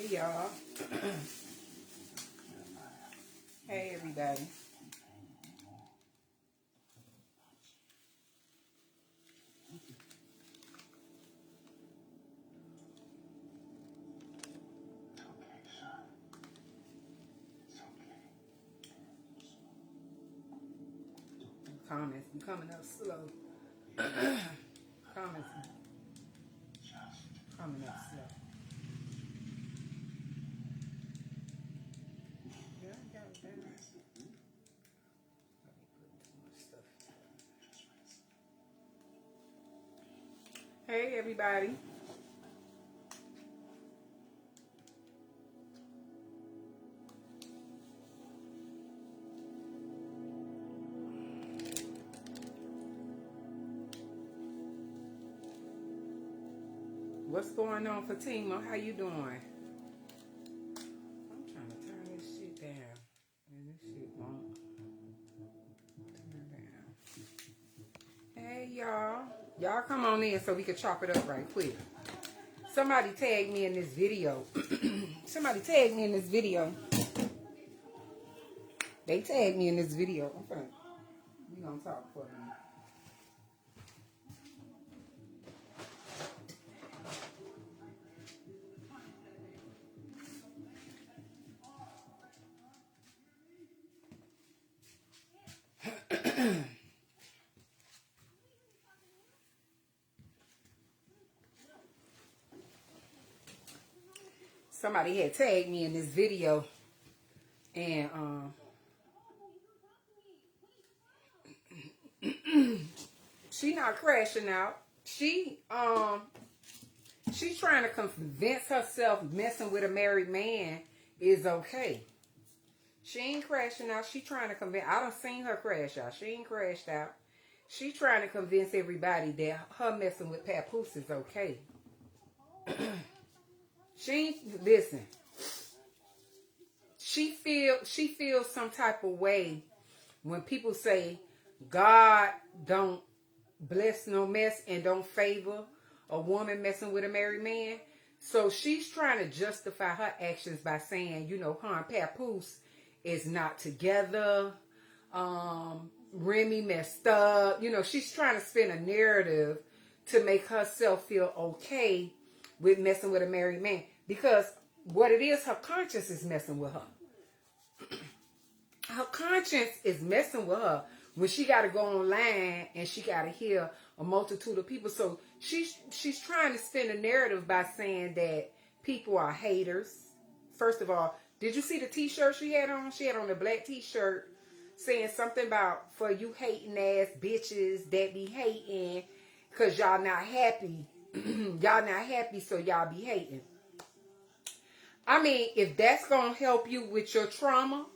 Hey y'all. Hey everybody. Comments be coming up slow. Comments coming up slow. Yeah, I got it down. Let me put too much stuff. Hey everybody. What's going on, Fatima? How you doing? I'm trying to turn this shit down. And this shit won't turn down. Hey y'all. Y'all come on in so we can chop it up right quick. Somebody tagged me in this video. Somebody tagged me in this video. They tagged me in this video. I'm fine. We gonna talk for a minute. Somebody had tagged me in this video, and she not crashing out. She's trying to convince herself messing with a married man is okay. She ain't crashing out. She trying to convince. I done seen her crash out. She ain't crashed out. She trying to convince everybody that her messing with Papoose is okay. Listen. She feels some type of way when people say God don't bless no mess and don't favor a woman messing with a married man. So she's trying to justify her actions by saying, you know, her and Papoose is not together. Remy messed up. You know, she's trying to spin a narrative to make herself feel okay with messing with a married man. Because what it is, her conscience is messing with her. Her conscience is messing with her when she got to go online and she got to hear a multitude of people. So she's trying to spin a narrative by saying that people are haters. First of all, did you see the t-shirt she had on? She had on a black t-shirt saying something about, for you hating ass bitches that be hating because y'all not happy. Y'all not happy, so y'all be hating. I mean, if that's going to help you with your trauma,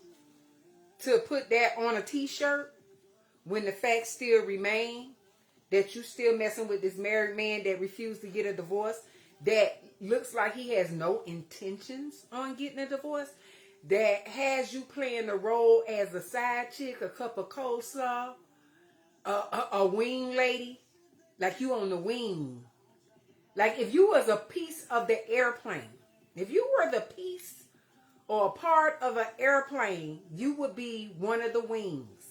to put that on a t-shirt, when the facts still remain that you still messing with this married man that refused to get a divorce, that looks like he has no intentions on getting a divorce, that has you playing the role as a side chick, a cup of coleslaw, a wing lady, like you on the wing. Like if you was a piece of the airplane, if you were the piece or a part of an airplane, you would be one of the wings.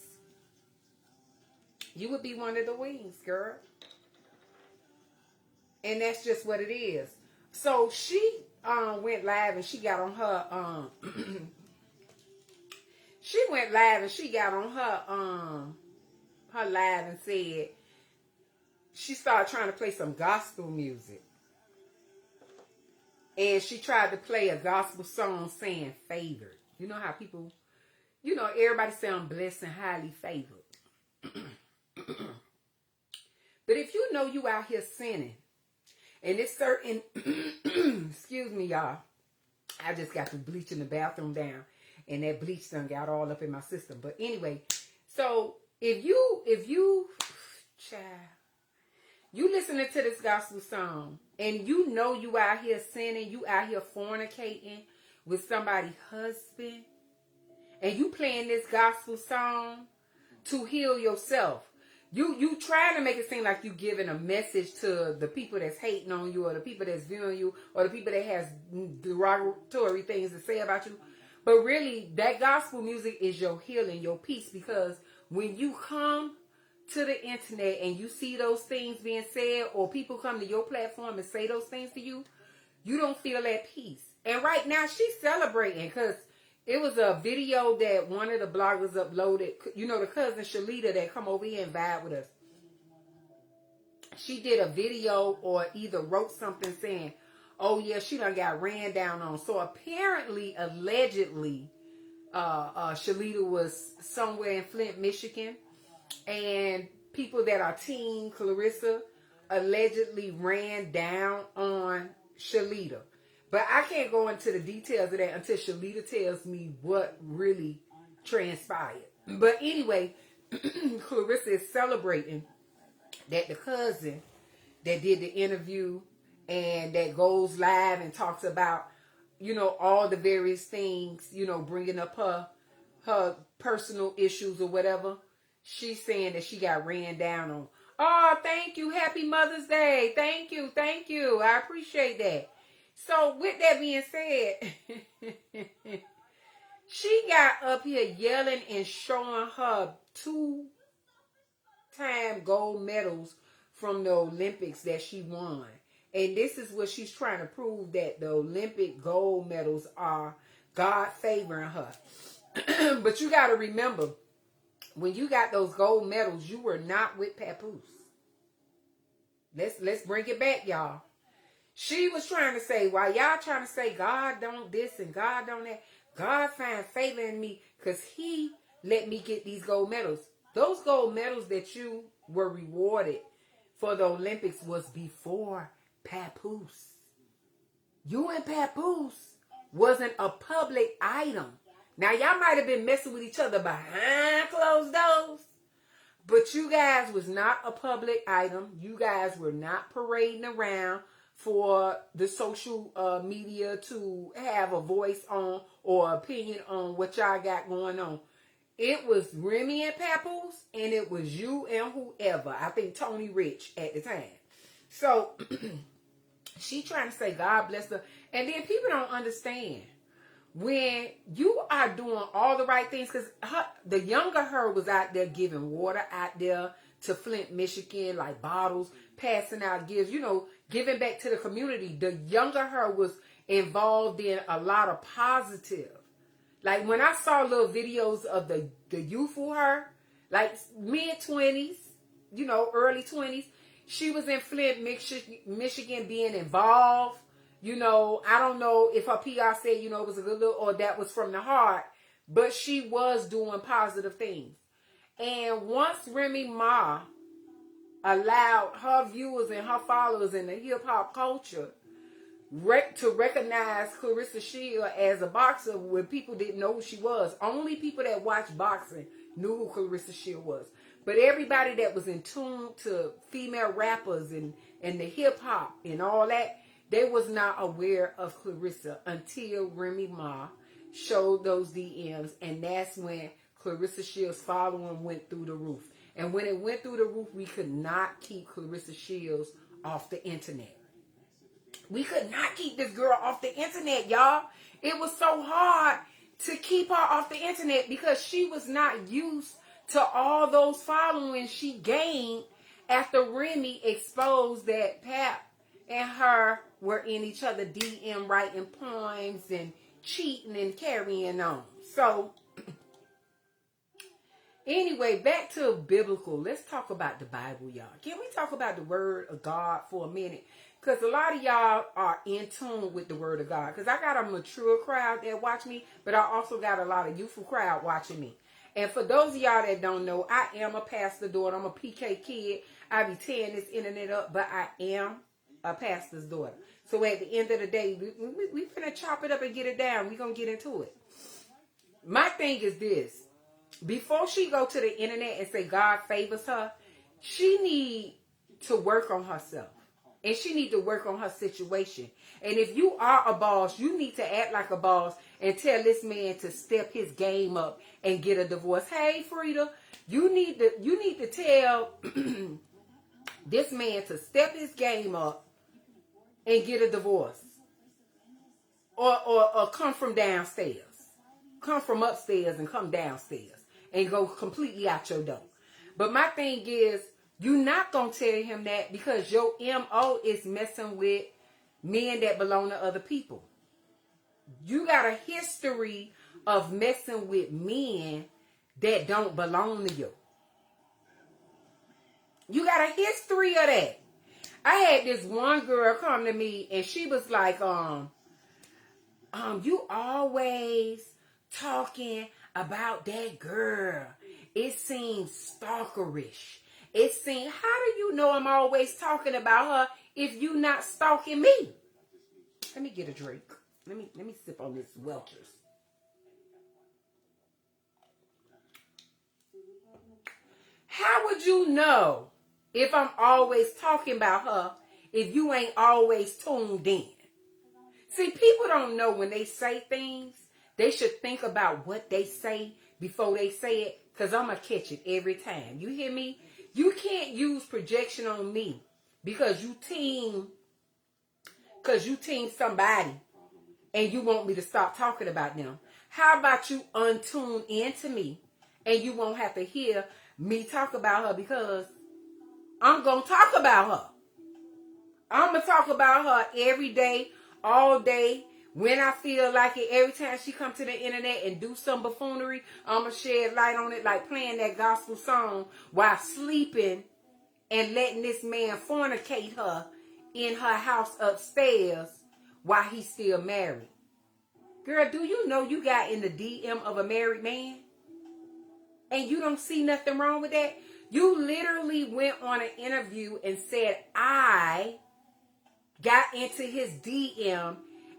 You would be one of the wings, girl. And that's just what it is. So she went live and she got on her she went live and she got on her live and said she started trying to play some gospel music. And she tried to play a gospel song saying favored. You know how people, you know, everybody say I'm blessed and highly favored. But if you know you out here sinning, and it's certain, excuse me, y'all, I just got to bleach in the bathroom down, and that bleach done got all up in my system. But anyway, so if you, child, you listening to this gospel song, and you know you out here sinning, you out here fornicating with somebody's husband, and you playing this gospel song to heal yourself, You trying to make it seem like you giving a message to the people that's hating on you, or the people that's viewing you, or the people that has derogatory things to say about you. But really, that gospel music is your healing, your peace, because when you come to the internet and you see those things being said, or people come to your platform and say those things to you, you don't feel at peace. And right now, she's celebrating because it was a video that one of the bloggers uploaded. You know, the cousin Shalita that come over here and vibe with us. She did a video or either wrote something saying, oh yeah, she done got ran down on. So apparently, allegedly, Shalita was somewhere in Flint, Michigan. And people that are Team Clarissa allegedly ran down on Shalita. But I can't go into the details of that until Shalita tells me what really transpired. But anyway, Clarissa is celebrating that the cousin that did the interview and that goes live and talks about, you know, all the various things, you know, bringing up her personal issues or whatever. She's saying that she got ran down on. Oh, thank you. Happy Mother's Day. Thank you. Thank you. I appreciate that. So with that being said, she got up here yelling and showing her 2-time gold medals from the Olympics that she won. And this is what she's trying to prove, that the Olympic gold medals are God favoring her. But you got to remember, when you got those gold medals, you were not with Papoose. Let's bring it back, y'all. She was trying to say, while y'all trying to say God don't this and God don't that, God find favor in me because he let me get these gold medals. Those gold medals that you were rewarded for the Olympics was before Papoose. You and Papoose wasn't a public item. Now, y'all might have been messing with each other behind closed doors, but you guys was not a public item. You guys were not parading around for the social media to have a voice on or opinion on what y'all got going on. It was Remy and Papoose, and it was you and whoever. I think Tony Rich at the time. So, she trying to say God bless her. And then people don't understand. When you are doing all the right things, because the younger her was out there giving water out there to Flint, Michigan, like bottles, passing out gifts, you know, giving back to the community. The younger her was involved in a lot of positive. Like when I saw little videos of the youthful her, like mid-20s, you know, early 20s, she was in Flint, Michigan being involved. You know, I don't know if her PR said, you know, it was a good look or that was from the heart, but she was doing positive things. And once Remy Ma allowed her viewers and her followers in the hip-hop culture to recognize Clarissa Shield as a boxer when people didn't know who she was. Only people that watched boxing knew who Clarissa Shield was. But everybody that was in tune to female rappers and the hip-hop and all that, they was not aware of Clarissa until Remy Ma showed those DMs. And that's when Clarissa Shields' following went through the roof. And when it went through the roof, we could not keep Clarissa Shields off the internet. We could not keep this girl off the internet, y'all. It was so hard to keep her off the internet because she was not used to all those followings she gained after Remy exposed that Pap and her were in each other DM writing poems and cheating and carrying on. So, anyway, back to biblical. Let's talk about the Bible, y'all. Can we talk about the Word of God for a minute? Because a lot of y'all are in tune with the Word of God. Because I got a mature crowd that watch me, but I also got a lot of youthful crowd watching me. And for those of y'all that don't know, I am a pastor daughter. I'm a PK kid. I be tearing this internet up, but I am a pastor's daughter. So at the end of the day, we finna chop it up and get it down. We gonna get into it. My thing is this. Before she go to the internet and say God favors her, she need to work on herself. And she need to work on her situation. And if you are a boss, you need to act like a boss and tell this man to step his game up and get a divorce. Hey, Frida, you need to tell this man to step his game up and get a divorce. Or come from downstairs. Come from upstairs and come downstairs. And go completely out your door. But my thing is, you're not going to tell him that because your MO is messing with men that belong to other people. You got a history of messing with men that don't belong to you. You got a history of that. I had this one girl come to me and she was like, you always talking about that girl. It seems stalkerish. It seems, how do you know I'm always talking about her if you not stalking me? Let me get a drink. Let me sip on this Welch's. How would you know if I'm always talking about her if you ain't always tuned in? See, people don't know when they say things. They should think about what they say before they say it, because I'm going to catch it every time. You hear me? You can't use projection on me because you team somebody and you want me to stop talking about them. How about you untune into me and you won't have to hear me talk about her because I'm going to talk about her. I'm going to talk about her every day, all day, when I feel like it. Every time she come to the internet and do some buffoonery, I'm going to shed light on it like playing that gospel song while sleeping and letting this man fornicate her in her house upstairs while he's still married. Girl, do you know you got in the DM of a married man? And you don't see nothing wrong with that? You literally went on an interview and said, I got into his DM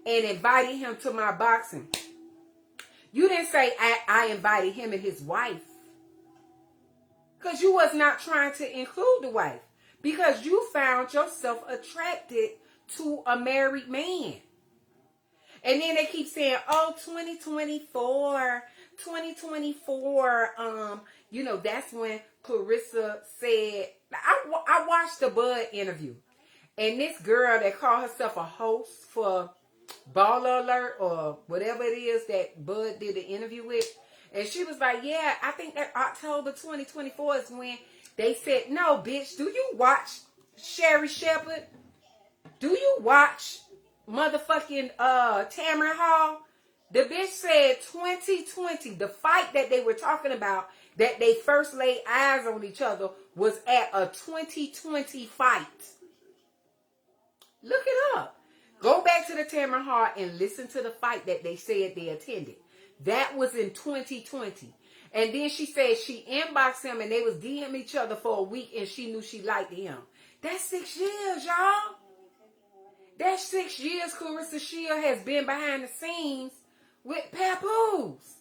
and invited him to my boxing. You didn't say I invited him and his wife. Because you was not trying to include the wife. Because you found yourself attracted to a married man. And then they keep saying, oh, 2024, that's when Clarissa said, I watched the Bud interview. And this girl that called herself a host for Baller Alert or whatever it is that Bud did the interview with. And she was like, yeah, I think that October 2024 is when they said, no, bitch, do you watch Sherry Shepherd? Do you watch motherfucking Tamron Hall? The bitch said 2020, the fight that they were talking about, that they first laid eyes on each other, was at a 2020 fight. Look it up. Go back to the Tamron Hall and listen to the fight that they said they attended. That was in 2020. And then she said she inboxed him and they was DMing each other for a week and she knew she liked him. That's 6 years, y'all. That's 6 years Clarissa Shield has been behind the scenes with Papoose.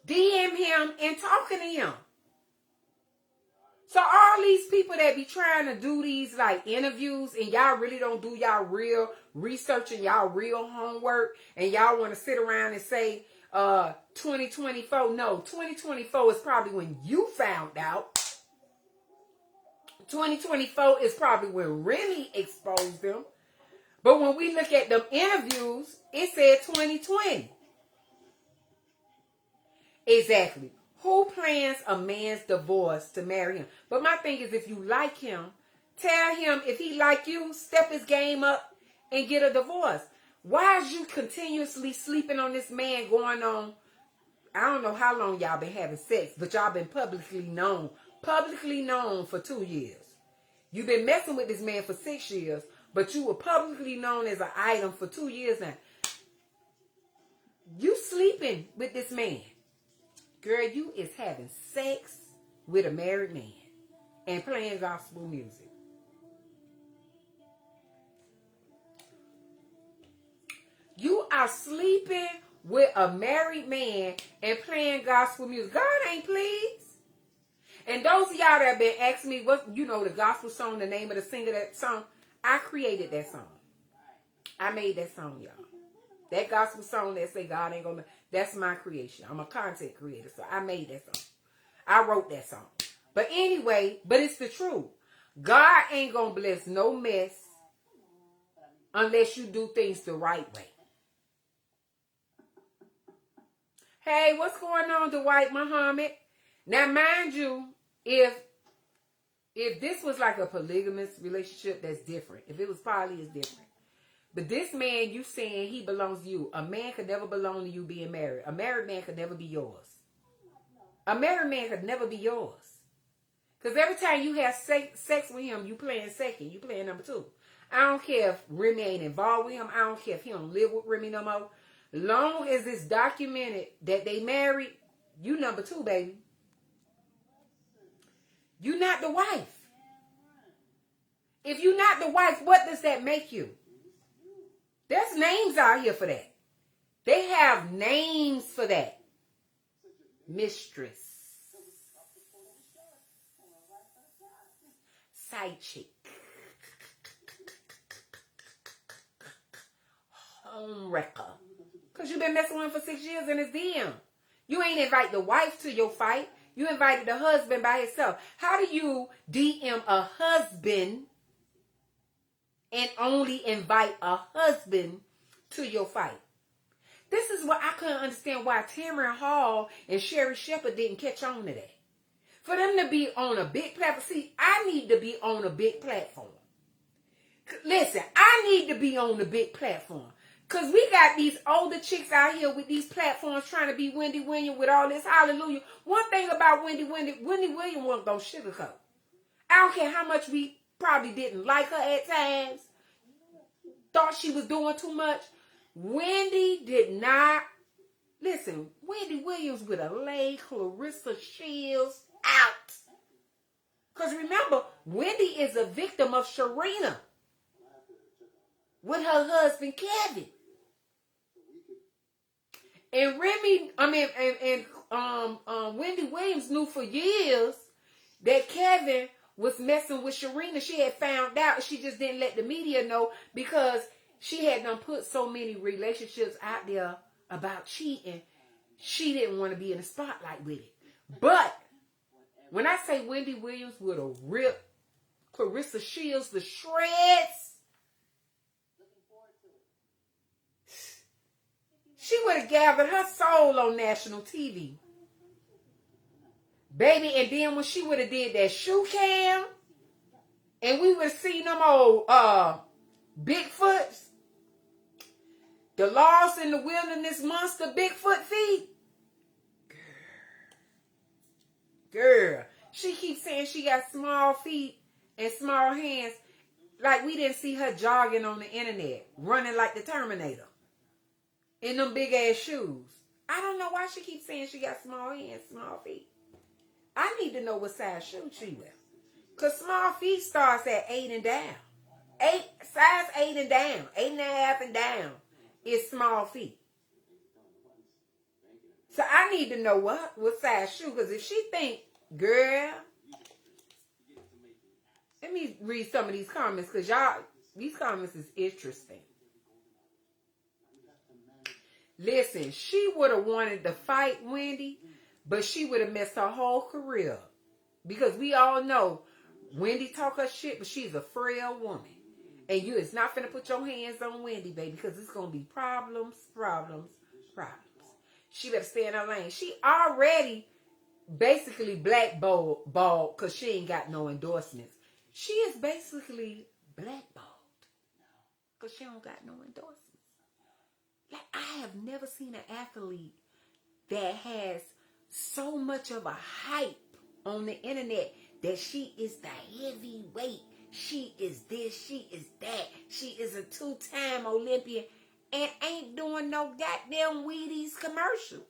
DM him and talking to him. So all these people that be trying to do these like interviews and y'all really don't do y'all real research and y'all real homework and y'all want to sit around and say 2024. No, 2024 is probably when you found out. 2024 is probably when really exposed them. But when we look at them interviews, it said 2020. Exactly. Who plans a man's divorce to marry him? But my thing is, if you like him, tell him if he like you, step his game up and get a divorce. Why is you continuously sleeping on this man going on? I don't know how long y'all been having sex, but y'all been publicly known for 2 years. You've been messing with this man for 6 years, but you were publicly known as an item for 2 years now. You sleeping with this man. Girl, you is having sex with a married man and playing gospel music. You are sleeping with a married man and playing gospel music. God ain't pleased. And those of y'all that have been asking me what, the gospel song, the name of the singer of that song, I created that song. I made that song, y'all. That gospel song that say God ain't gonna, that's my creation. I'm a content creator, so I made that song. I wrote that song. But anyway, but it's the truth. God ain't gonna bless no mess unless you do things the right way. Hey, what's going on, Dwight Muhammad? Now, mind you, if this was like a polygamous relationship, that's different. If it was poly, it's different. But this man, you saying he belongs to you. A man could never belong to you being married. A married man could never be yours. A married man could never be yours. Because every time you have sex with him, you playing second. You playing number two. I don't care if Remy ain't involved with him. I don't care if he don't live with Remy no more. Long as it's documented that they married, you number two, baby. You not the wife. If you not the wife, what does that make you? There's names out here for that. They have names for that. Mistress. Side chick. Home wrecker. Because you've been messing with him for 6 years and it's DM. You ain't invite the wife to your fight. You invited the husband by himself. How do you DM a husband and only invite a husband to your fight? This is what I couldn't understand why Tamron Hall and Sherry Shepherd didn't catch on to that. For them to be on a big platform. See, I need to be on a big platform. Listen, I need to be on the big platform. Because we got these older chicks out here with these platforms trying to be Wendy Williams with all this hallelujah. One thing about Wendy Williams wasn't going to sugarcoat. I don't care how much we probably didn't like her at times. Thought she was doing too much. Wendy did not. Listen, Wendy Williams would have laid Clarissa Shields out. Because remember, Wendy is a victim of Sharina with her husband Kevin. And Wendy Williams knew for years that Kevin was messing with Sharina. She had found out. She just didn't let the media know because she had done put so many relationships out there about cheating. She didn't want to be in the spotlight with it. But when I say Wendy Williams would have ripped Clarissa Shields to shreds, she would have gathered her soul on national TV. Baby, and then when she would have did that shoe cam, and we would have seen them old Bigfoots, the Lost in the Wilderness monster Bigfoot feet. Girl, she keeps saying she got small feet and small hands, like we didn't see her jogging on the internet, running like the Terminator. In them big ass shoes. I don't know why she keeps saying she got small hands, small feet. I need to know what size shoe she wears. Because small feet starts at 8 and down. Size 8 and down. 8.5 and down is small feet. So I need to know what size shoe. Because if she think, girl, let me read some of these comments. Because these comments is interesting. Listen, she would have wanted to fight Wendy, but she would have messed her whole career. Because we all know Wendy talk her shit, but she's a frail woman. And you is not finna put your hands on Wendy, baby, because it's going to be problems. She better stay in her lane. She already basically blackballed because she ain't got no endorsements. She is basically blackballed because she don't got no endorsements. Like, I have never seen an athlete that has so much of a hype on the internet that she is the heavyweight. She is this, she is that. She is a 2-time Olympian and ain't doing no goddamn Wheaties commercial.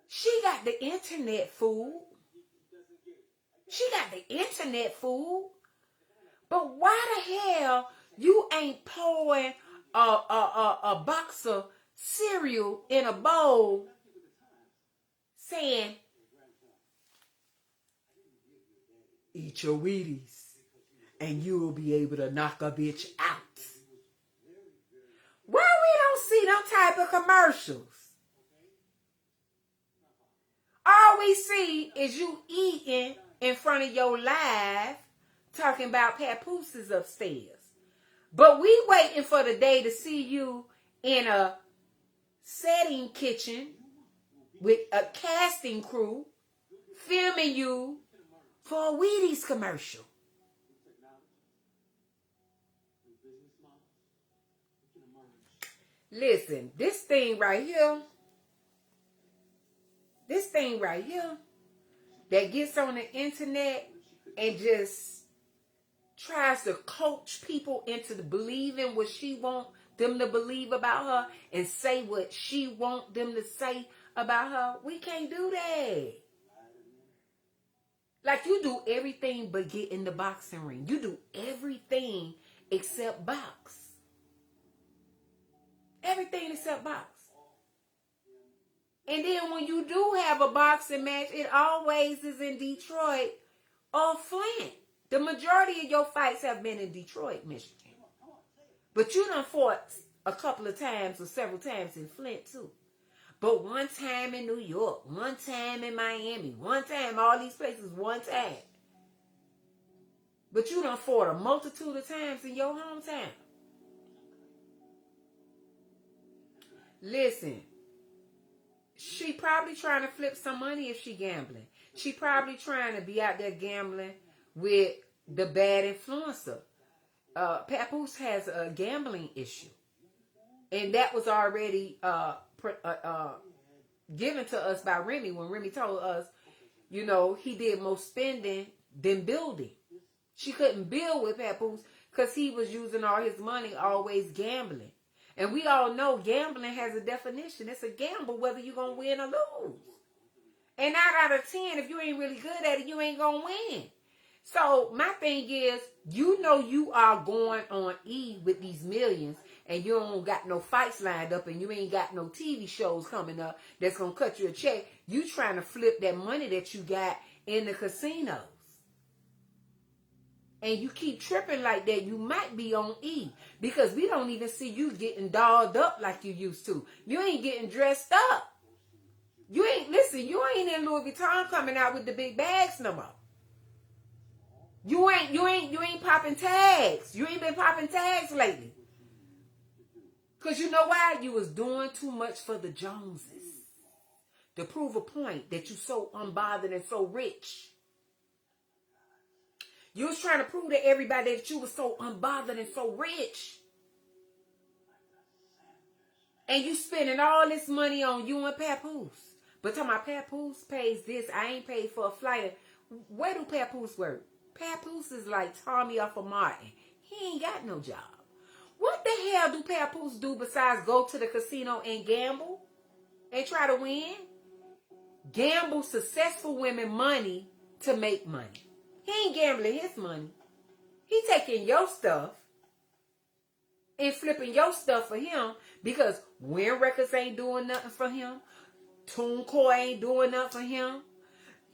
She got the internet, fool. But why the hell you ain't pouring a box of cereal in a bowl saying, eat your Wheaties and you will be able to knock a bitch out. Why we don't see them type of commercials? All we see is you eating in front of your live, talking about papooses upstairs. But we waiting for the day to see you in a setting kitchen with a casting crew filming you for a Wheaties commercial. Listen, this thing right here that gets on the internet and just tries to coach people into believing what she want them to believe about her and say what she want them to say about her. We can't do that. Like, you do everything but get in the boxing ring. You do everything except box. Everything except box. And then when you do have a boxing match, it always is in Detroit or Flint. The majority of your fights have been in Detroit, Michigan. But you done fought a couple of times or several times in Flint too. But one time in New York, one time in Miami, one time, all these places, one time. But you done fought a multitude of times in your hometown. Listen, she probably trying to flip some money if she gambling. She probably trying to be out there gambling with the bad influencer. Papoose has a gambling issue. And that was already given to us by Remy when Remy told us, you know, he did more spending than building. She couldn't build with Papoose because he was using all his money always gambling. And we all know gambling has a definition. It's a gamble whether you're going to win or lose. And 9 out of 10, if you ain't really good at it, you ain't going to win. So my thing is, you know you are going on E with these millions and you don't got no fights lined up and you ain't got no TV shows coming up that's going to cut you a check. You trying to flip that money that you got in the casinos. And you keep tripping like that, you might be on E. Because we don't even see you getting dolled up like you used to. You ain't getting dressed up. You ain't in Louis Vuitton coming out with the big bags no more. You ain't popping tags. You ain't been popping tags lately. Because you know why? You was doing too much for the Joneses. To prove a point that you so unbothered and so rich. You was trying to prove to everybody that you was so unbothered and so rich. And you spending all this money on you and Papoose. But talking about Papoose pays this, I ain't paid for a flight. Where do Papoose work? Papoose is like Tommy off of Martin. He ain't got no job. What the hell do Papoose do besides go to the casino and gamble? And try to win? Gamble successful women money to make money. He ain't gambling his money. He taking your stuff and flipping your stuff for him because Win Records ain't doing nothing for him. TuneCore ain't doing nothing for him.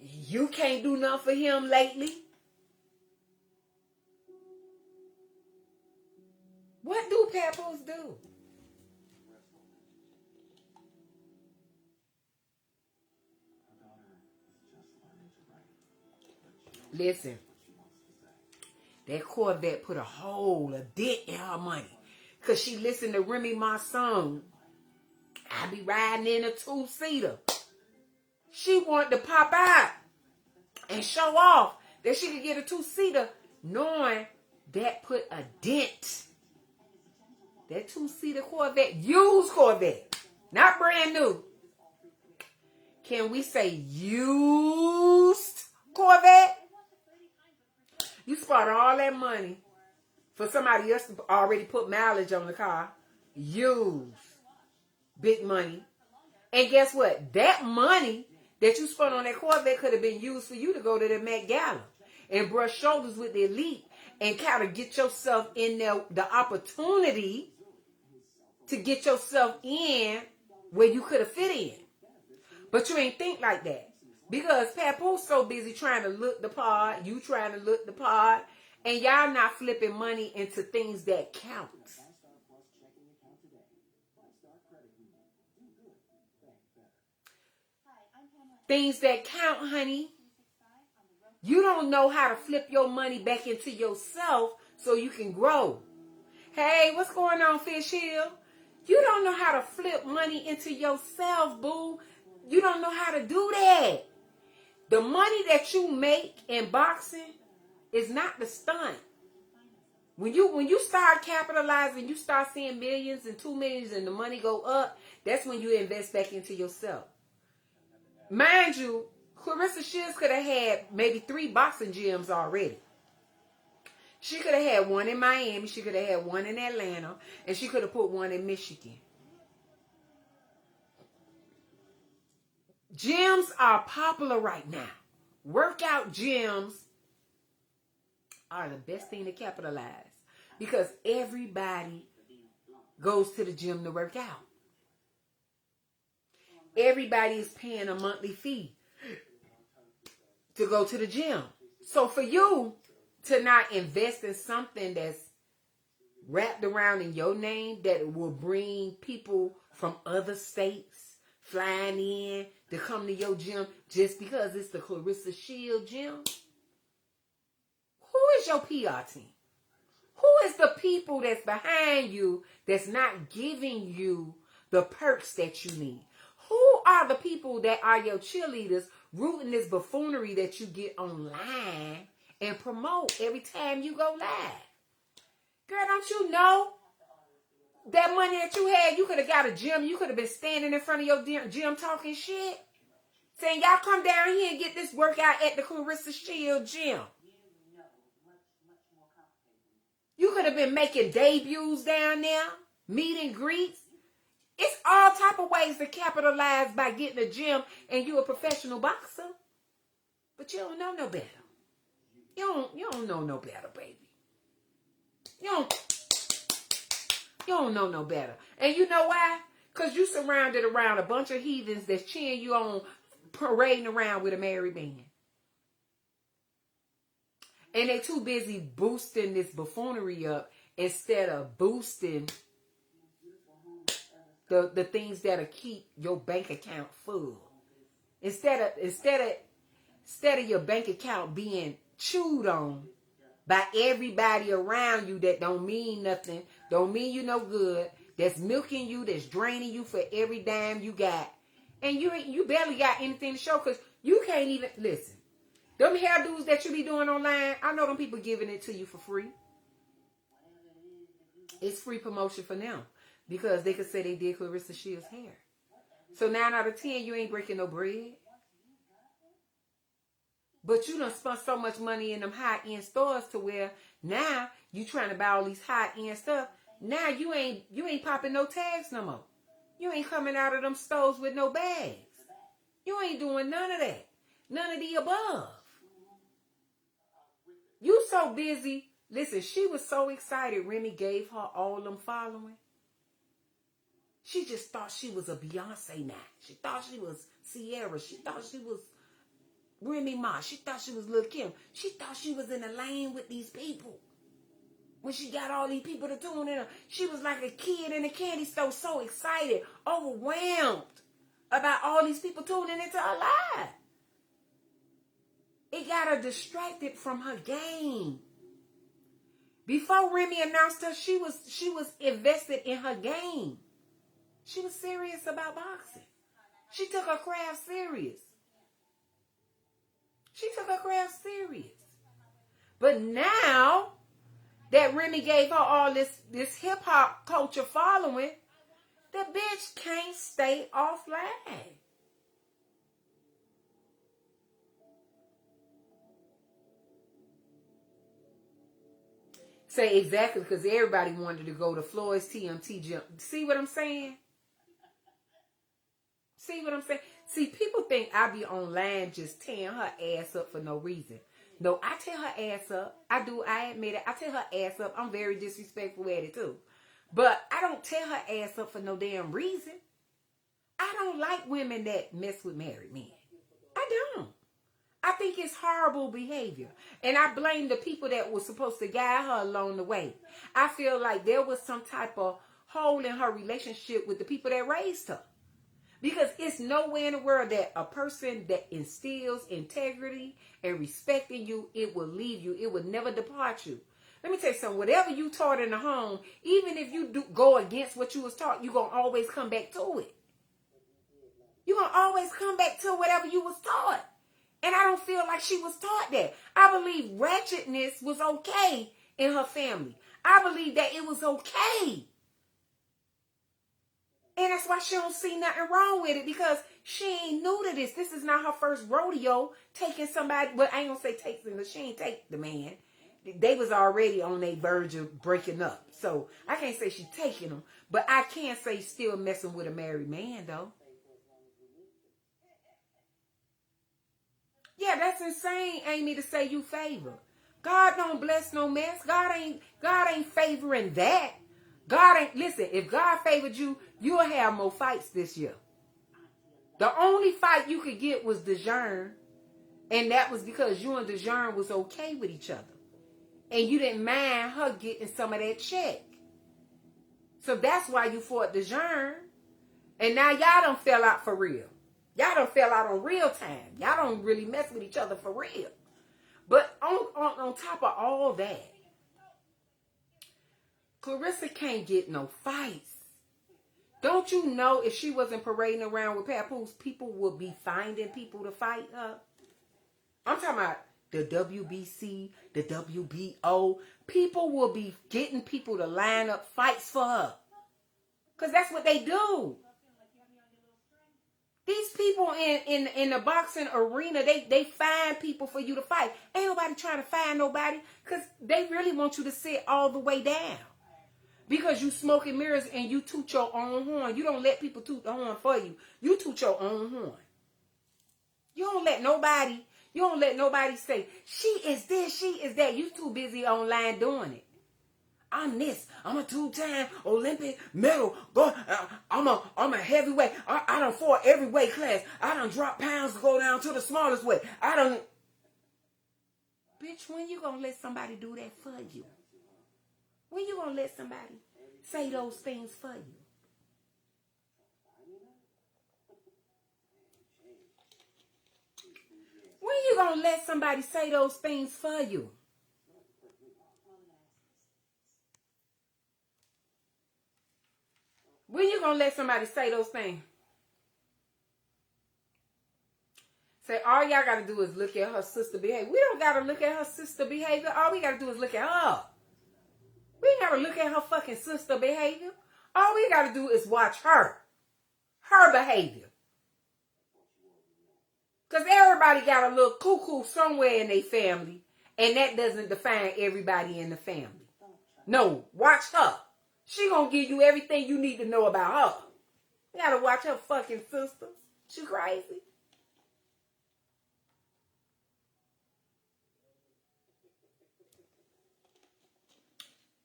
You can't do nothing for him lately. What do Papoose do? Listen, that Corvette put a dent in her money. Because she listened to Remy Ma song. I be riding in a 2-seater. She wanted to pop out and show off that she could get a 2-seater, knowing that put a dent. That 2-seater Corvette, used Corvette, not brand new. Can we say used Corvette? You spent all that money for somebody else to already put mileage on the car. Used. Big money. And guess what? That money that you spent on that Corvette could have been used for you to go to the Met Gala and brush shoulders with the elite and kind of get yourself in there, the opportunity to get yourself in where you could have fit in. But you ain't think like that. Because Papoose so busy trying to look the part, you trying to look the part, and y'all not flipping money into things that count. Things that count, honey. You don't know how to flip your money back into yourself so you can grow. Hey, what's going on, Fish Hill? You don't know how to flip money into yourself, boo. You don't know how to do that. The money that you make in boxing is not the stunt. When you start capitalizing, you start seeing millions and 2 millions and the money go up, that's when you invest back into yourself. Mind you, Clarissa Shields could have had maybe 3 boxing gyms already. She could have had one in Miami, she could have had one in Atlanta, and she could have put one in Michigan. Gyms are popular right now. Workout gyms are the best thing to capitalize because everybody goes to the gym to work out. Everybody is paying a monthly fee to go to the gym. So for you to not invest in something that's wrapped around in your name that will bring people from other states flying in to come to your gym just because it's the Clarissa Shield gym, who is your PR team? Who is the people that's behind you that's not giving you the perks that you need? Who are the people that are your cheerleaders rooting this buffoonery that you get online and promote every time you go live? Girl, don't you know that money that you had, you could have got a gym. You could have been standing in front of your gym talking shit. Saying, y'all come down here and get this workout at the Clarissa Shield gym. You could have been making debuts down there, meet and greets. It's all type of ways to capitalize by getting a gym and you a professional boxer. But you don't know no better. You don't know no better, baby. You don't know no better. And you know why? Because you surrounded around a bunch of heathens that's cheering you on, parading around with a married man. And they too busy boosting this buffoonery up instead of boosting the things that'll keep your bank account full. Instead of your bank account being chewed on by everybody around you that don't mean nothing, don't mean you no good, that's milking you, that's draining you for every dime you got. And you barely got anything to show because you can't even, listen, them hairdos that you be doing online, I know them people giving it to you for free. It's free promotion for them because they could say they did Clarissa Shields' hair. So 9 out of 10, you ain't breaking no bread. But you done spent so much money in them high-end stores to where now you trying to buy all these high-end stuff. Now you ain't popping no tags no more. You ain't coming out of them stores with no bags. You ain't doing none of that. None of the above. You so busy. Listen, she was so excited Remy gave her all them following. She just thought she was a Beyonce now. She thought she was Sierra. She thought she was Remy Ma. She thought she was Lil' Kim. She thought she was in a lane with these people. When she got all these people to tune in, she was like a kid in a candy store, so excited, overwhelmed about all these people tuning into her live. It got her distracted from her game. Before Remy announced her, she was invested in her game. She was serious about boxing. She took her craft serious. But now that Remy gave her all this hip hop culture following, the bitch can't stay offline. Say exactly, because everybody wanted to go to Floyd's TMT gym. See what I'm saying? See, people think I be online just tearing her ass up for no reason. No, I tear her ass up. I admit it. I tear her ass up. I'm very disrespectful at it too. But I don't tear her ass up for no damn reason. I don't like women that mess with married men. I don't. I think it's horrible behavior. And I blame the people that were supposed to guide her along the way. I feel like there was some type of hole in her relationship with the people that raised her. Because it's nowhere in the world that a person that instills integrity and respect in you, it will leave you. It will never depart you. Let me tell you something. Whatever you taught in the home, even if you do go against what you was taught, you're going to always come back to it. You're going to always come back to whatever you was taught. And I don't feel like she was taught that. I believe ratchetness was okay in her family. I believe that it was okay. And that's why she don't see nothing wrong with it, because she ain't new to this. This is not her first rodeo taking somebody. Well, I ain't gonna say taking, but she ain't take the man. They was already on their verge of breaking up. So I can't say she's taking them, but I can say still messing with a married man though. Yeah, that's insane, Amy, to say you favor. God don't bless no mess. God ain't favoring that. God ain't, listen, if God favored you, you'll have more fights this year. The only fight you could get was DeJean, and that was because you and DeJean was okay with each other. And you didn't mind her getting some of that check. So that's why you fought DeJean. And now y'all done fell out for real. Y'all done fell out on real time. Y'all don't really mess with each other for real. But on top of all that, Clarissa can't get no fights. Don't you know if she wasn't parading around with papoose, people would be finding people to fight her? I'm talking about the WBC, the WBO. People will be getting people to line up fights for her. Because that's what they do. These people in the boxing arena, they find people for you to fight. Ain't nobody trying to find nobody, because they really want you to sit all the way down. Because you smoking mirrors and you toot your own horn. You don't let people toot the horn for you. You toot your own horn. You don't let nobody say, she is this, she is that. You too busy online doing it. I'm this. I'm a 2-time Olympic medal. I'm a heavyweight. I done fought every weight class. I done dropped pounds to go down to the smallest weight. Bitch, when you gonna let somebody do that for you? When you gonna let somebody say those things for you? When you gonna let somebody say those things for you? When you gonna let somebody say those things? Say, all y'all gotta do is look at her sister behavior. We don't gotta look at her sister behavior. All we gotta do is look at her. We ain't gotta look at her fucking sister behavior. All we gotta do is watch her. Her behavior. Because everybody got a little cuckoo somewhere in their family. And that doesn't define everybody in the family. No, watch her. She gonna give you everything you need to know about her. You gotta watch her fucking sister. She crazy.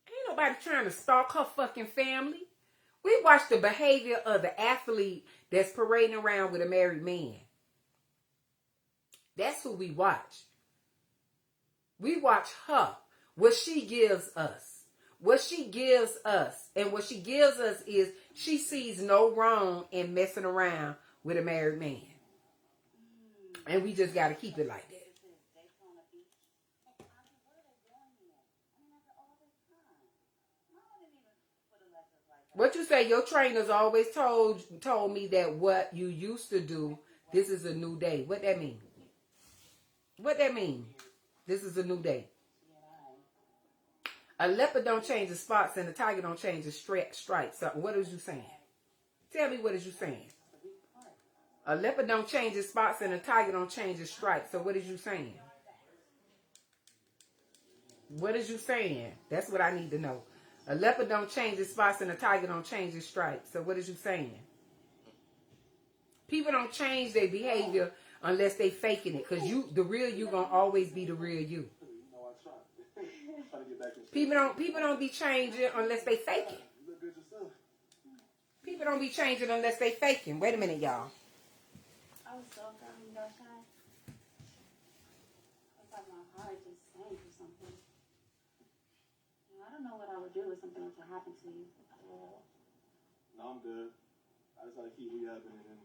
Ain't nobody trying to stalk her fucking family. We watch the behavior of the athlete that's parading around with a married man. That's who we watch. We watch her. What she gives us. What she gives us. And what she gives us is she sees no wrong in messing around with a married man. And we just got to keep it like that. What you say? Your trainers always told me that what you used to do, this is a new day. What that mean? What that mean? This is a new day. A leopard don't change the spots and a tiger don't change the stripes. So what is you saying? Tell me, what is you saying? A leopard don't change the spots and a tiger don't change the stripes. So what is you saying? What is you saying? That's what I need to know. A leopard don't change its spots and a tiger don't change its stripes. So what is you saying? People don't change their behavior unless they faking it. Because the real you gonna always be the real you. People don't be changing unless they faking. People don't be changing unless they faking. Wait a minute, y'all. heart just sank or something. I don't know what I would do if something were to happen to you. No, I'm good. I just gotta keep rehabbing and then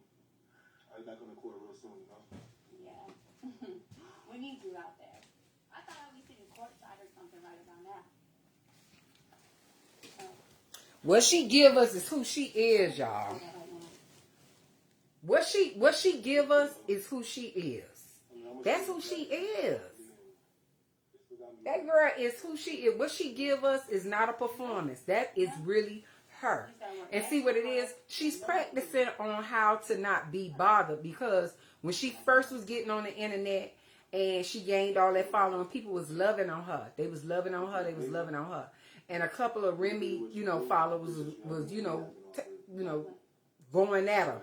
I'll be back on the court real soon, you know? Yeah. We need you out there. I thought I'd be sitting courtside or something right about now. What she give us is who she is, y'all. What she give us is who she is. That's who she is. That girl is who she is. What she give us is not a performance. That is really her. And see what it is? She's practicing on how to not be bothered, because when she first was getting on the internet and she gained all that following, people was loving on her. They was loving on her. They was loving on her. And a couple of Remy, followers was going at her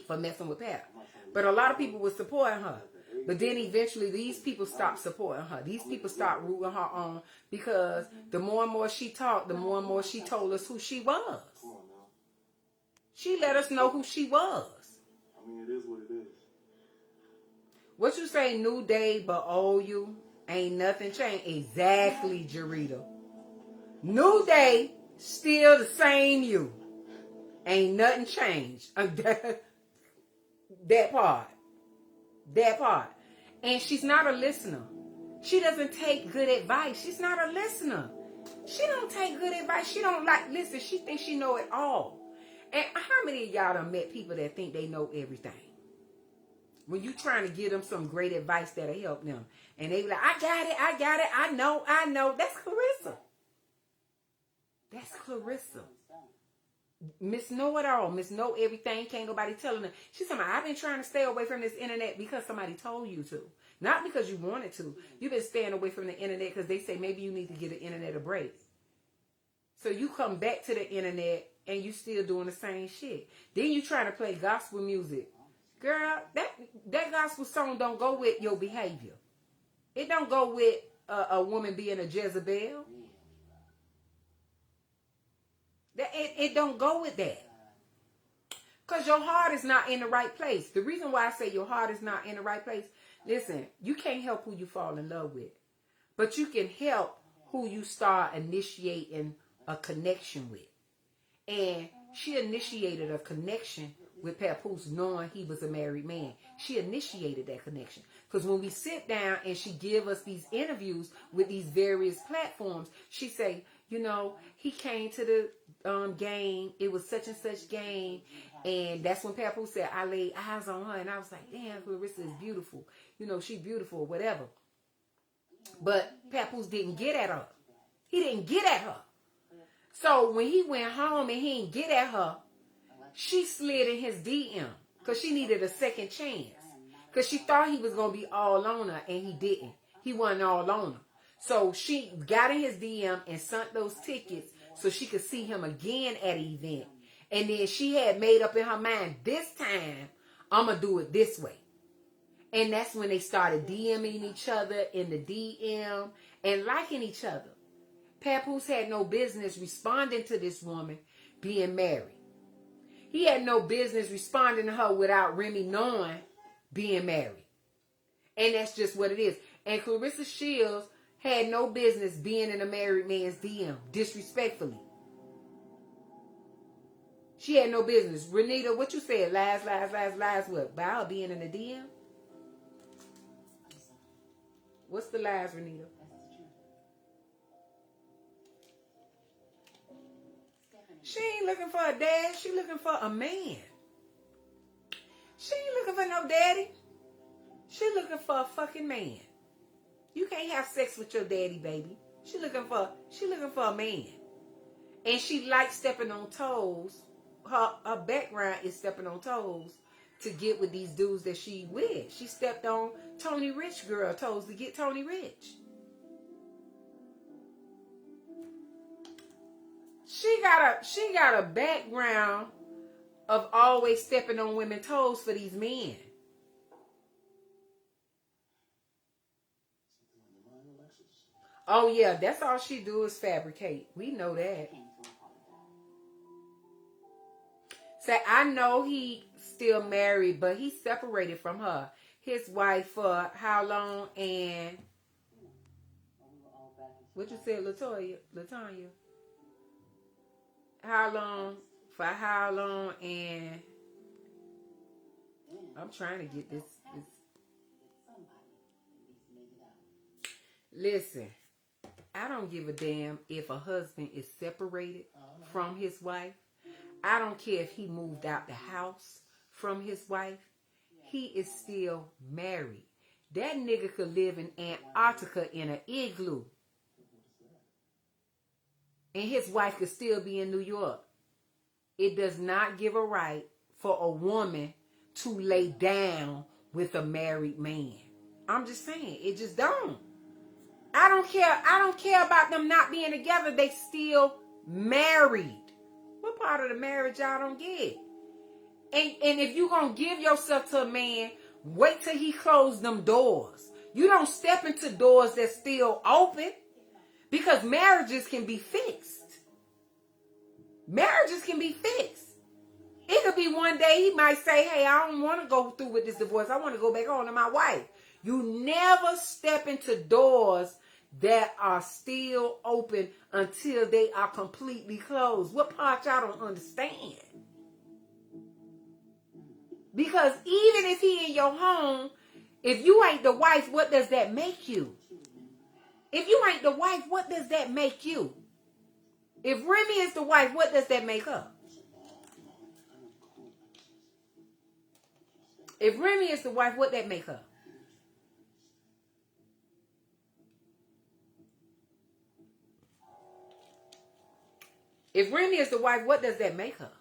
for messing with Pat. But a lot of people was supporting her. But then eventually these people stopped supporting her. These people stopped rooting her on, because the more and more she talked, the more and more she told us who she was. She let us know who she was. I mean, it is what it is. What you say, new day but old you? Ain't nothing changed. Exactly, Jarita. New day, still the same you. Ain't nothing changed. That part. And she's not a listener. She doesn't take good advice. She's not a listener. She don't take good advice. She don't listen. She thinks she know it all. And how many of y'all done met people that think they know everything? When you trying to give them some great advice that'll help them, and they be like, I got it, I know. That's Clarissa. Miss Know It All, Miss Know Everything, can't nobody telling her. She's saying, I've been trying to stay away from this internet because somebody told you to. Not because you wanted to. You've been staying away from the internet because they say maybe you need to give the internet a break. So you come back to the internet and you still doing the same shit. Then you trying to play gospel music. Girl, that gospel song don't go with your behavior. It don't go with a woman being a Jezebel. It don't go with that. Because your heart is not in the right place. The reason why I say your heart is not in the right place, listen, you can't help who you fall in love with. But you can help who you start initiating a connection with. And she initiated a connection with Papoose, knowing he was a married man. She initiated that connection. Because when we sit down and she give us these interviews with these various platforms, she say, he came to the game. It was such and such game. And that's when Papoose said, I laid eyes on her. And I was like, damn, Clarissa is beautiful. She's beautiful or whatever. But Papoose didn't get at her. He didn't get at her. So when he went home and he didn't get at her, she slid in his DM because she needed a second chance. Because she thought he was going to be all on her, and he didn't. He wasn't all on her. So she got in his DM and sent those tickets so she could see him again at an event. And then she had made up in her mind, this time, I'm going to do it this way. And that's when they started DMing each other in the DM and liking each other. Papoose had no business responding to this woman being married. He had no business responding to her without Remy knowing being married. And that's just what it is. And Clarissa Shields had no business being in a married man's DM, disrespectfully. She had no business. Renita, what you said? Lies, what? By her being in the DM? What's the lies, Renita? She ain't looking for a dad. She looking for a man. She ain't looking for no daddy. She looking for a fucking man. You can't have sex with your daddy, baby. She looking for a man. And she likes stepping on toes. Her background is stepping on toes to get with these dudes that she with. She stepped on Tony Rich girl toes to get Tony Rich. She got a background of always stepping on women's toes for these men. Oh yeah, that's all she do is fabricate. We know that. Say, I know he still married, but he separated from her. His wife for how long? And What you said, Latanya? How long? For how long? And I'm trying to get this. Listen, I don't give a damn if a husband is separated from his wife. I don't care if he moved out the house from his wife. He is still married. That nigga could live in Antarctica in an igloo. And his wife could still be in New York. It does not give a right for a woman to lay down with a married man. I'm just saying, it just don't. I don't care about them not being together. They still married. What part of the marriage y'all don't get? And if you gonna give yourself to a man, wait till he close them doors. You don't step into doors that's still open, because marriages can be fixed. Marriages can be fixed. It could be one day he might say, hey, I don't want to go through with this divorce. I want to go back home to my wife. You never step into doors that are still open until they are completely closed. What part y'all don't understand? Because even if he in your home, if you ain't the wife, what does that make you? If you ain't the wife, what does that make you? If Remy is the wife, what does that make her? If Remy is the wife, what that make her? If Remy is the wife, what does that make her?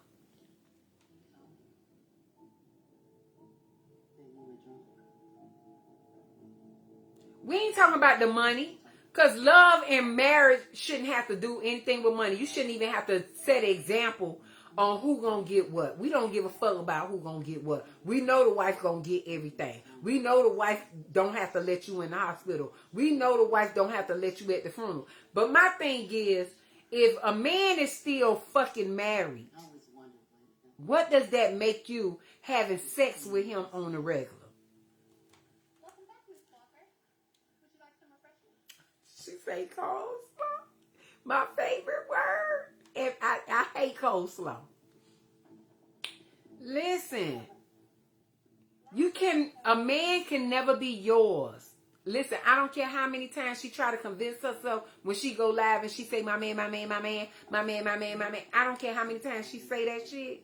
We ain't talking about the money. Because love and marriage shouldn't have to do anything with money. You shouldn't even have to set an example on who gonna get what. We don't give a fuck about who gonna get what. We know the wife gonna get everything. We know the wife don't have to let you in the hospital. We know the wife don't have to let you at the funeral. But my thing is, if a man is still fucking married, what does that make you having sex with him on the regular? She say coleslaw. My favorite word. And I hate coleslaw. Listen. A man can never be yours. Listen, I don't care how many times she try to convince herself when she go live and she say, my man, my man, my man, my man, my man, my man. I don't care how many times she say that shit.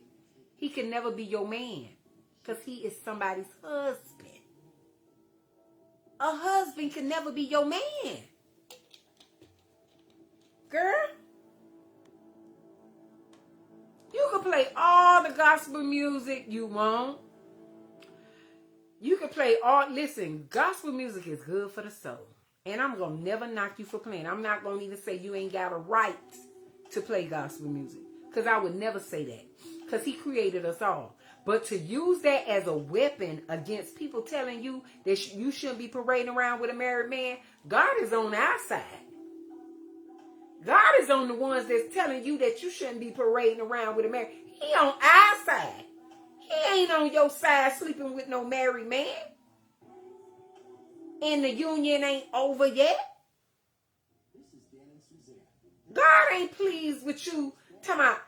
He can never be your man. Because he is somebody's husband. A husband can never be your man. Girl, you can play all the gospel music you want. You can play listen, gospel music is good for the soul. And I'm going to never knock you for playing. I'm not going to even say you ain't got a right to play gospel music. Because I would never say that. Because he created us all. But to use that as a weapon against people telling you that you shouldn't be parading around with a married man, God is on our side. God is on the ones that's telling you that you shouldn't be parading around with a married. He on our side. He ain't on your side sleeping with no married man. And the union ain't over yet. God ain't pleased with you. Talking about,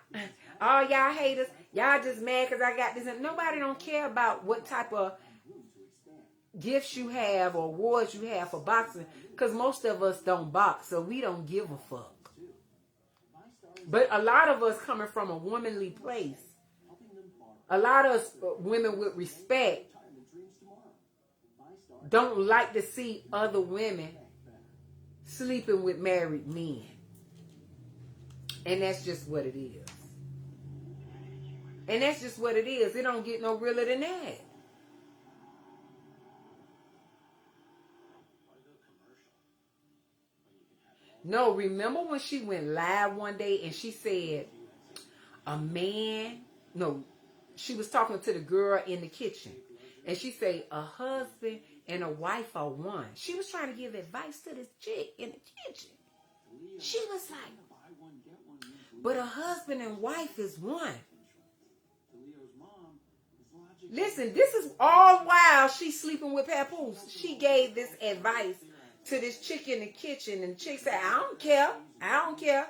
all y'all haters, y'all just mad because I got this. And nobody don't care about what type of gifts you have or awards you have for boxing. Because most of us don't box, so we don't give a fuck. But a lot of us coming from a womanly place, a lot of us women with respect don't like to see other women sleeping with married men. And that's just what it is. And that's just what it is. It don't get no realer than that. No, remember when she went live one day and she said, she was talking to the girl in the kitchen. And she said, a husband and a wife are one. She was trying to give advice to this chick in the kitchen. She was like, but a husband and wife is one. Listen, this is all while she's sleeping with Papoose. She gave this advice to this chick in the kitchen, and the chick said, I don't care. I don't care.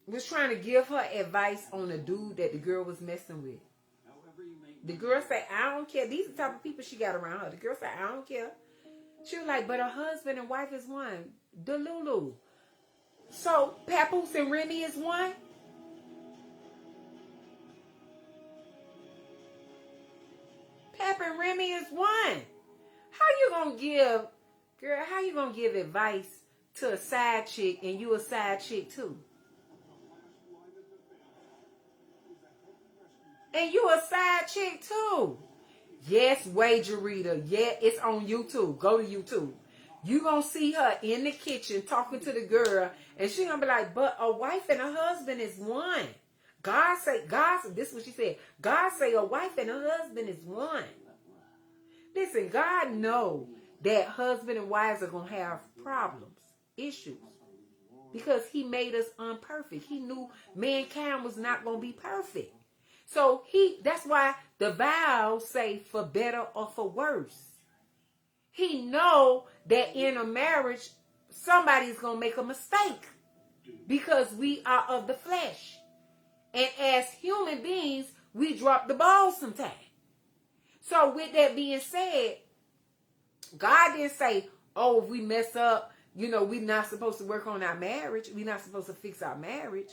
Was trying to give her advice on a dude that the girl was messing with. The girl said, I don't care. These are the type of people she got around her. The girl said, I don't care. She was like, but her husband and wife is one. Delulu. So, Papoose and Remy is one? Pap and Remy is one. How you gonna give, girl, how you gonna give advice to a side chick and you a side chick too? And you a side chick too. Yes, Wagerita. Yeah, it's on YouTube. Go to YouTube. You gonna see her in the kitchen talking to the girl, and she gonna be like, but a wife and a husband is one. God, this is what she said. God say a wife and a husband is one. Listen, God know that husband and wives are gonna have problems, issues. Because he made us unperfect. He knew mankind was not gonna be perfect. So that's why the vows say for better or for worse. He know that in a marriage, somebody's going to make a mistake because we are of the flesh. And as human beings, we drop the ball sometimes. So with that being said, God didn't say, oh, if we mess up, we're not supposed to work on our marriage. We're not supposed to fix our marriage.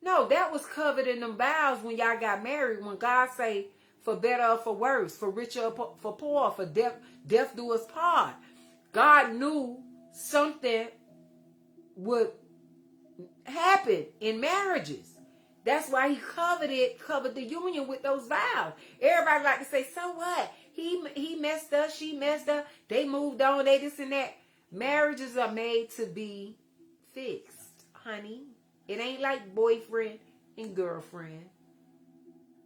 No, that was covered in them vows when y'all got married. When God say, for better or for worse, for richer or for poor, for death do us part. God knew something would happen in marriages. That's why he covered the union with those vows. Everybody like to say, so what? He messed up, she messed up, they moved on, they this and that. Marriages are made to be fixed, honey. It ain't like boyfriend and girlfriend.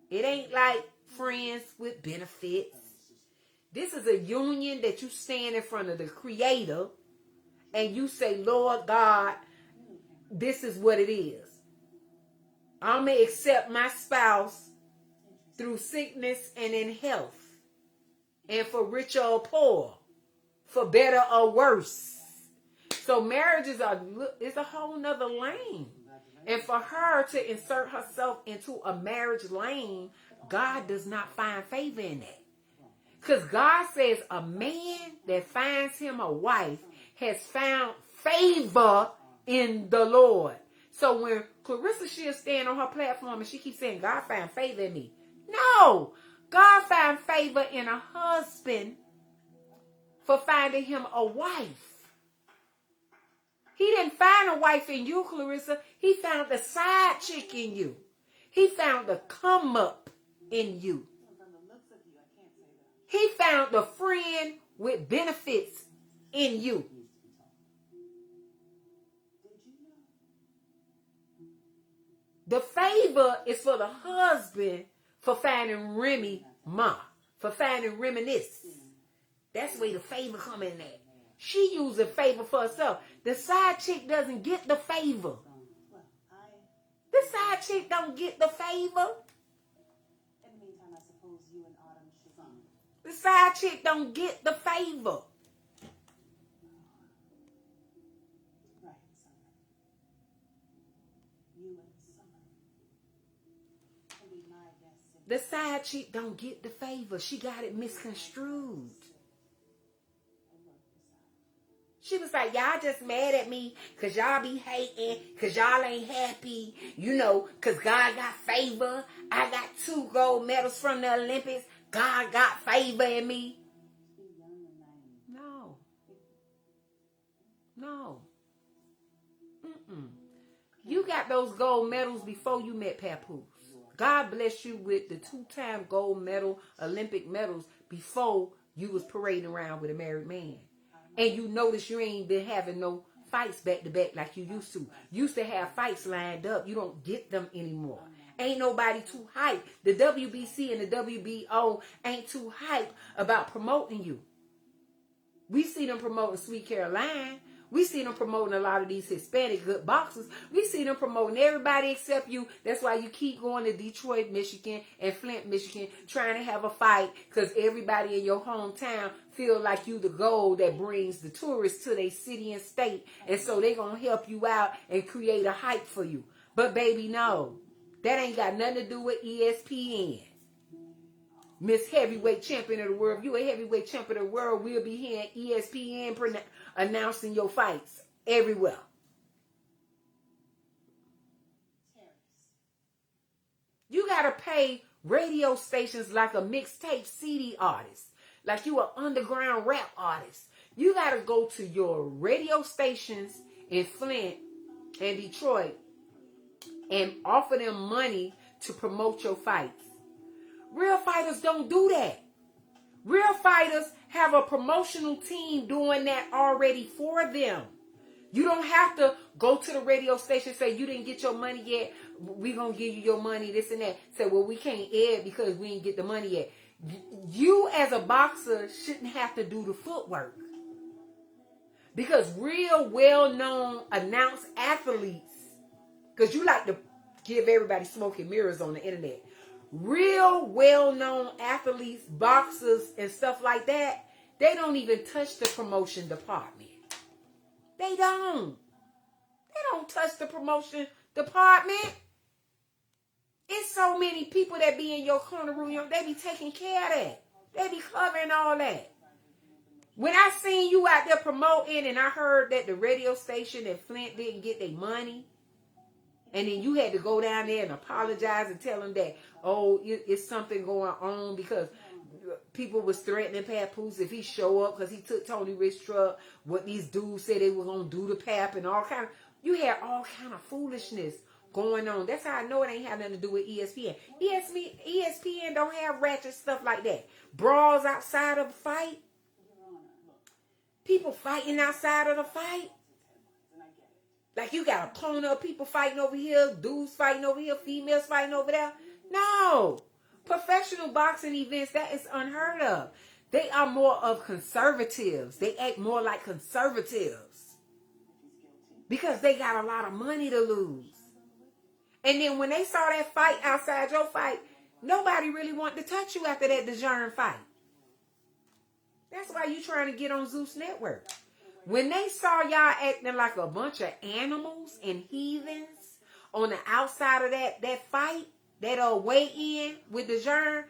It ain't like friends with benefits. This is a union that you stand in front of the Creator and you say, Lord God, this is what it is. I'm going to accept my spouse through sickness and in health, and for richer or poor, for better or worse. So marriages is a whole nother lane. And for her to insert herself into a marriage lane, God does not find favor in that. Because God says a man that finds him a wife has found favor in the Lord. So when Clarissa, she'll stand on her platform and she keeps saying, God found favor in me. No, God found favor in a husband for finding him a wife. He didn't find a wife in you, Clarissa. He found the side chick in you. He found the come up in you. He found the friend with benefits in you. The favor is for the husband for finding Remy Ma, for finding reminisce. That's where the favor come in at. She using favor for herself. The side chick doesn't get the favor. The side chick don't get the favor. In the meantime, I suppose you and Autumn should. The side chick don't get the favor. Right, Summer. You and Summer can be my guests. The side chick don't get the favor. She got it misconstrued. She was like, y'all just mad at me because y'all be hating, because y'all ain't happy, because God got favor. I got 2 gold medals from the Olympics. God got favor in me. No. You got those gold medals before you met Papoose. God bless you with the 2-time gold medal, Olympic medals before you was parading around with a married man. And you notice you ain't been having no fights back to back like you used to. Used to have fights lined up. You don't get them anymore. Ain't nobody too hype. The WBC and the WBO ain't too hype about promoting you. We see them promoting Sweet Caroline. We see them promoting a lot of these Hispanic good boxers. We see them promoting everybody except you. That's why you keep going to Detroit, Michigan, and Flint, Michigan, trying to have a fight because everybody in your hometown feel like you the gold that brings the tourists to their city and state. And so they going to help you out and create a hype for you. But baby, no. That ain't got nothing to do with ESPN. Miss Heavyweight Champion of the World. If you a heavyweight champion of the world, we'll be hearing ESPN announcing your fights everywhere. You got to pay radio stations like a mixtape CD artist. Like you an underground rap artist. You got to go to your radio stations in Flint and Detroit and offer them money to promote your fights. Real fighters don't do that. Real fighters have a promotional team doing that already for them. You don't have to go to the radio station and say, you didn't get your money yet. We're going to give you your money, this and that. Say, well, we can't air because we didn't get the money yet. You as a boxer shouldn't have to do the footwork. Because real well-known announced athletes, because you like to give everybody smoke and mirrors on the internet. Real well-known athletes, boxers, and stuff like that, they don't even touch the promotion department. They don't. They don't touch the promotion department. It's so many people that be in your corner room, they be taking care of that. They be covering all that. When I seen you out there promoting and I heard that the radio station in Flint didn't get their money, and then you had to go down there and apologize and tell them that, oh, it's something going on because people was threatening Papoose if he show up because he took Tony Rich's truck. What these dudes said they were going to do to Pap and all kind of, you had all kind of foolishness going on. That's how I know it ain't have nothing to do with ESPN. ESPN don't have ratchet stuff like that. Brawls outside of the fight. People fighting outside of the fight. Like you got a clone of people fighting over here, dudes fighting over here, females fighting over there. No. Professional boxing events, that is unheard of. They are more of conservatives. They act more like conservatives. Because they got a lot of money to lose. And then when they saw that fight outside your fight, nobody really wanted to touch you after that DeJean fight. That's why you trying to get on Zeus Network. When they saw y'all acting like a bunch of animals and heathens on the outside of that fight, that weigh-in with DeJean,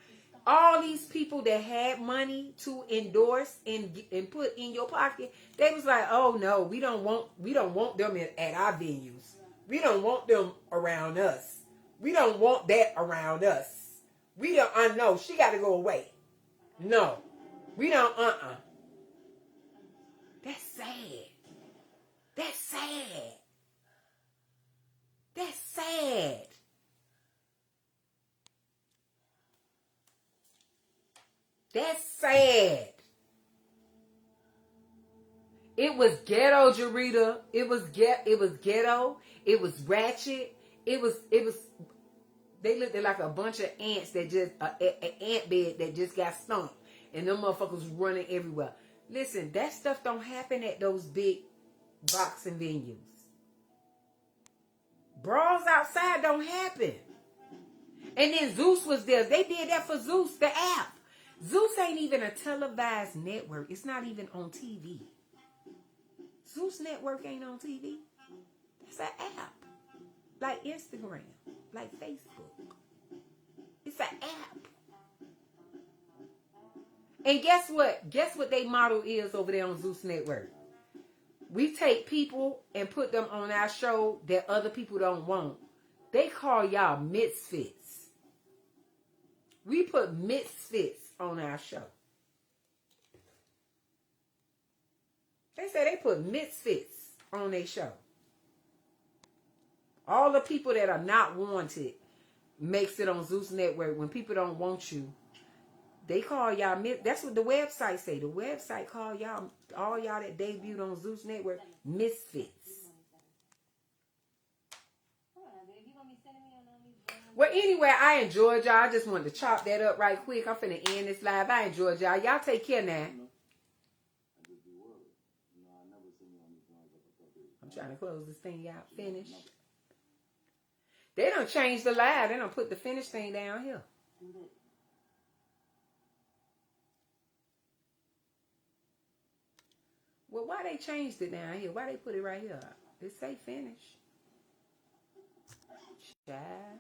all these people that had money to endorse and put in your pocket, they was like, oh no, we don't want them at our venues. We don't want them around us. We don't want that around us. We don't, no, she got to go away. No, we don't, That's sad. That's sad. That's sad. That's sad. It was ghetto, Jarita. It was ghetto. It was ratchet. It was. They looked like a bunch of ants that just an ant bed that just got stomped, and them motherfuckers was running everywhere. Listen, that stuff don't happen at those big boxing venues. Brawls outside don't happen. And then Zeus was there. They did that for Zeus, the app. Zeus ain't even a televised network. It's not even on TV. Zeus Network ain't on TV. It's an app. Like Instagram. Like Facebook. It's an app. And guess what? Guess what their model is over there on Zeus Network? We take people and put them on our show that other people don't want. They call y'all misfits. We put misfits on our show. They say they put misfits on their show. All the people that are not wanted makes it on Zeus Network. When people don't want you, they call y'all, that's what the website say. The website call y'all, all y'all that debuted on Zeus Network, misfits. Well, anyway, I enjoyed y'all. I just wanted to chop that up right quick. I'm finna end this live. I enjoyed y'all. Y'all take care now. never seen you on these ones. I'm trying to close this thing out. Finish. They done changed the live. They done put the finish thing down here. Well, why they changed it down here? Why they put it right here? It say finish. Child.